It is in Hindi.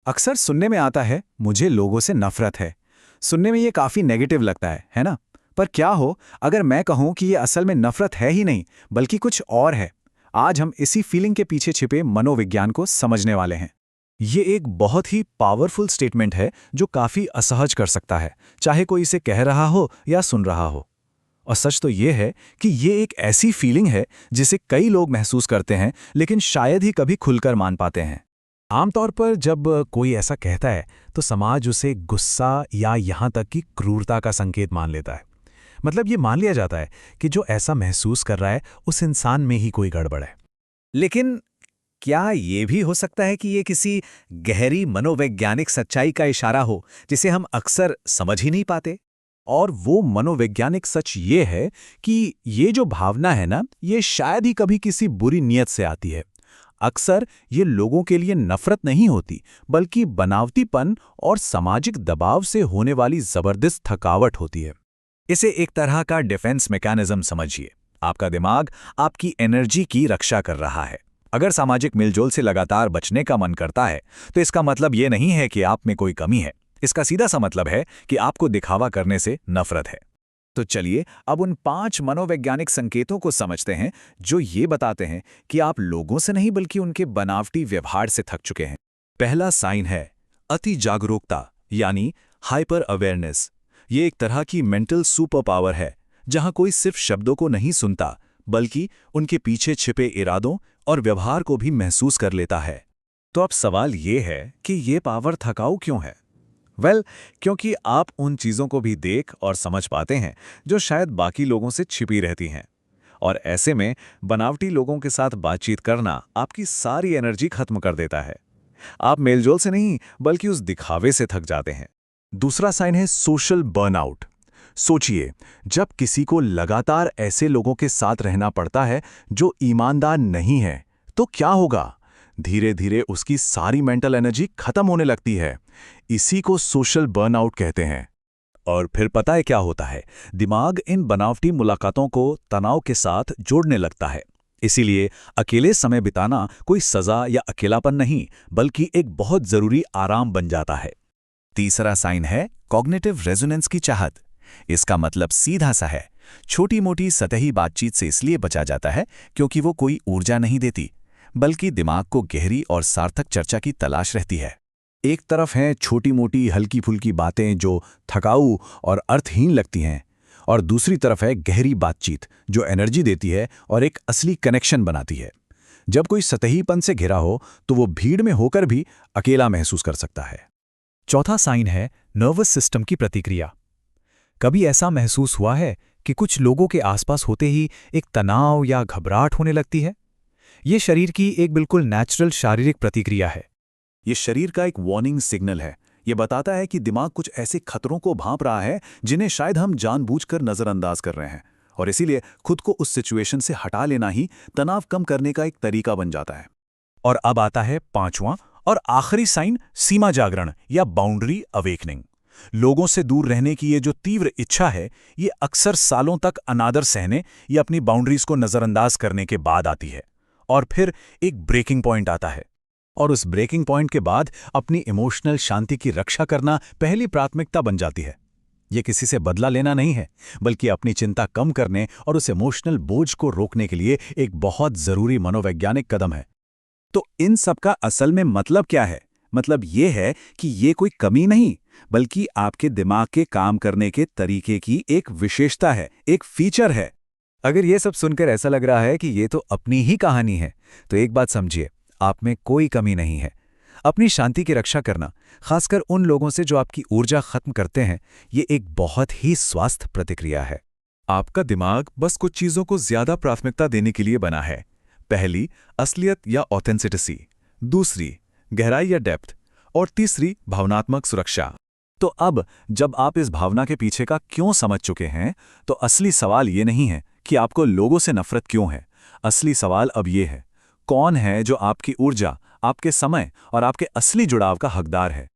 अक्सर सुनने में आता है मुझे लोगों से नफरत है। सुनने में ये काफी नेगेटिव लगता है ना? पर क्या हो अगर मैं कहूं कि ये असल में नफरत है ही नहीं बल्कि कुछ और है। आज हम इसी फीलिंग के पीछे छिपे मनोविज्ञान को समझने वाले हैं। ये एक बहुत ही पावरफुल स्टेटमेंट है जो काफी असहज कर सकता है, चाहे कोई इसे कह रहा हो या सुन रहा हो। और सच तो ये है कि ये एक ऐसी फीलिंग है जिसे कई लोग महसूस करते हैं लेकिन शायद ही कभी खुलकर मान पाते हैं। आमतौर पर जब कोई ऐसा कहता है तो समाज उसे गुस्सा या यहाँ तक कि क्रूरता का संकेत मान लेता है। मतलब ये मान लिया जाता है कि जो ऐसा महसूस कर रहा है उस इंसान में ही कोई गड़बड़ है। लेकिन क्या ये भी हो सकता है कि ये किसी गहरी मनोवैज्ञानिक सच्चाई का इशारा हो जिसे हम अक्सर समझ ही नहीं पाते? और वो मनोवैज्ञानिक सच ये है कि ये जो भावना है ना, ये शायद ही कभी किसी बुरी नीयत से आती है। अक्सर ये लोगों के लिए नफरत नहीं होती बल्कि बनावटीपन और सामाजिक दबाव से होने वाली जबरदस्त थकावट होती है। इसे एक तरह का डिफेंस मैकेनिज्म समझिए। आपका दिमाग आपकी एनर्जी की रक्षा कर रहा है। अगर सामाजिक मिलजोल से लगातार बचने का मन करता है तो इसका मतलब ये नहीं है कि आप में कोई कमी है। इसका सीधा सा मतलब है कि आपको दिखावा करने से नफरत है। तो चलिए अब उन 5 मनोवैज्ञानिक संकेतों को समझते हैं जो ये बताते हैं कि आप लोगों से नहीं बल्कि उनके बनावटी व्यवहार से थक चुके हैं। पहला साइन है अति जागरूकता यानी हाइपर अवेयरनेस। ये एक तरह की मेंटल सुपर पावर है जहां कोई सिर्फ शब्दों को नहीं सुनता बल्कि उनके पीछे छिपे इरादों और व्यवहार को भी महसूस कर लेता है। तो अब सवाल ये है कि ये पावर थकाऊ क्यों है? क्योंकि आप उन चीज़ों को भी देख और समझ पाते हैं जो शायद बाकी लोगों से छिपी रहती हैं। और ऐसे में बनावटी लोगों के साथ बातचीत करना आपकी सारी एनर्जी खत्म कर देता है। आप मेलजोल से नहीं बल्कि उस दिखावे से थक जाते हैं। दूसरा साइन है सोशल बर्नआउट। सोचिए, जब किसी को लगातार ऐसे लोगों के साथ रहना पड़ता है जो ईमानदार नहीं है, तो क्या होगा? धीरे धीरे उसकी सारी मेंटल एनर्जी खत्म होने लगती है। इसी को सोशल बर्नआउट कहते हैं। और फिर पता है क्या होता है? दिमाग इन बनावटी मुलाकातों को तनाव के साथ जोड़ने लगता है। इसीलिए अकेले समय बिताना कोई सजा या अकेलापन नहीं बल्कि एक बहुत जरूरी आराम बन जाता है। तीसरा साइन है कॉग्निटिव रेजोनेंस की चाहत। इसका मतलब सीधा सा है, छोटी मोटी सतही बातचीत से इसलिए बचा जाता है क्योंकि वो कोई ऊर्जा नहीं देती बल्कि दिमाग को गहरी और सार्थक चर्चा की तलाश रहती है। एक तरफ हैं छोटी मोटी हल्की फुल्की बातें जो थकाऊ और अर्थहीन लगती हैं, और दूसरी तरफ है गहरी बातचीत जो एनर्जी देती है और एक असली कनेक्शन बनाती है। जब कोई सतहीपन से घिरा हो तो वो भीड़ में होकर भी अकेला महसूस कर सकता है। चौथा साइन है नर्वस सिस्टम की प्रतिक्रिया। कभी ऐसा महसूस हुआ है कि कुछ लोगों के आसपास होते ही एक तनाव या घबराहट होने लगती है? ये शरीर की एक बिल्कुल नेचुरल शारीरिक प्रतिक्रिया है। ये शरीर का एक वार्निंग सिग्नल है। ये बताता है कि दिमाग कुछ ऐसे खतरों को भांप रहा है जिन्हें शायद हम जानबूझकर नजरअंदाज कर रहे हैं, और इसीलिए खुद को उस सिचुएशन से हटा लेना ही तनाव कम करने का एक तरीका बन जाता है। और अब आता है पांचवां और आखिरी साइन, सीमा जागरण या बाउंड्री अवेकनिंग। लोगों से दूर रहने की ये जो तीव्र इच्छा है, ये अक्सर सालों तक अनादर सहने या अपनी बाउंड्रीज को नजरअंदाज करने के बाद आती है। और फिर एक ब्रेकिंग पॉइंट आता है, और उस ब्रेकिंग पॉइंट के बाद अपनी इमोशनल शांति की रक्षा करना पहली प्राथमिकता बन जाती है। ये किसी से बदला लेना नहीं है बल्कि अपनी चिंता कम करने और उस इमोशनल बोझ को रोकने के लिए एक बहुत जरूरी मनोवैज्ञानिक कदम है। तो इन सब का असल में मतलब क्या है? मतलब ये है कि ये कोई कमी नहीं बल्कि आपके दिमाग के काम करने के तरीके की एक विशेषता है, एक फीचर है। अगर ये सब सुनकर ऐसा लग रहा है कि ये तो अपनी ही कहानी है, तो एक बात समझिए, आप में कोई कमी नहीं है। अपनी शांति की रक्षा करना, खासकर उन लोगों से जो आपकी ऊर्जा खत्म करते हैं, ये एक बहुत ही स्वस्थ प्रतिक्रिया है। आपका दिमाग बस कुछ चीजों को ज्यादा प्राथमिकता देने के लिए बना है। पहली, असलियत या ऑथेंटिसिटी। दूसरी, गहराई या डेप्थ। और तीसरी, भावनात्मक सुरक्षा। तो अब जब आप इस भावना के पीछे का क्यों समझ चुके हैं, तो असली सवाल ये नहीं है कि आपको लोगों से नफरत क्यों है। असली सवाल अब ये है, कौन है जो आपकी ऊर्जा, आपके समय और आपके असली जुड़ाव का हकदार है।